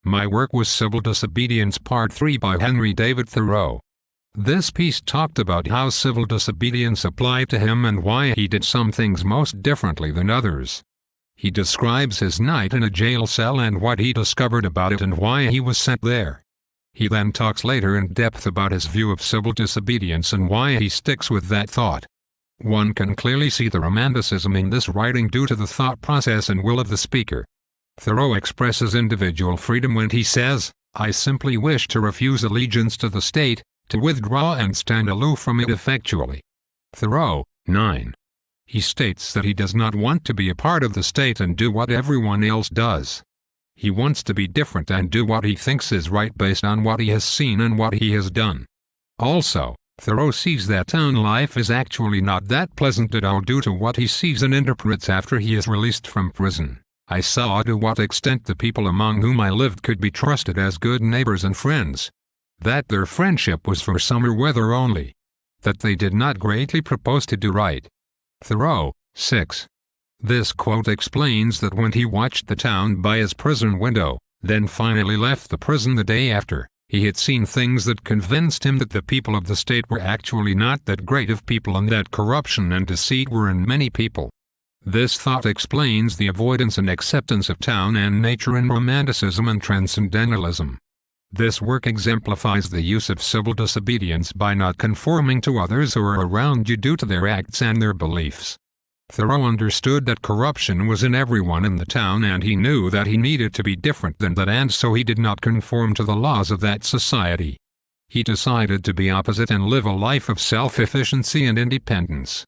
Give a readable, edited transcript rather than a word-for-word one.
My work was Civil Disobedience Part 3 by Henry David Thoreau. This piece talked about how civil disobedience applied to him and why he did some things most differently than others. He describes his night in a jail cell and what he discovered about it and why he was sent there. He then talks later in depth about his view of civil disobedience and why he sticks with that thought. One can clearly see the romanticism in this writing due to the thought process and will of the speaker. Thoreau expresses individual freedom when he says, "I simply wish to refuse allegiance to the state, to withdraw and stand aloof from it effectually." Thoreau, 9. He states that he does not want to be a part of the state and do what everyone else does. He wants to be different and do what he thinks is right based on what he has seen and what he has done. Also, Thoreau sees that town life is actually not that pleasant at all due to what he sees and interprets after he is released from prison. "I saw to what extent the people among whom I lived could be trusted as good neighbors and friends. That their friendship was for summer weather only. That they did not greatly propose to do right." Thoreau, 6. This quote explains that when he watched the town by his prison window, then finally left the prison the day after, he had seen things that convinced him that the people of the state were actually not that great of people and that corruption and deceit were in many people. This thought explains the avoidance and acceptance of town and nature in Romanticism and Transcendentalism. This work exemplifies the use of civil disobedience by not conforming to others who are around you due to their acts and their beliefs. Thoreau understood that corruption was in everyone in the town and he knew that he needed to be different than that, and so he did not conform to the laws of that society. He decided to be opposite and live a life of self-efficiency and independence.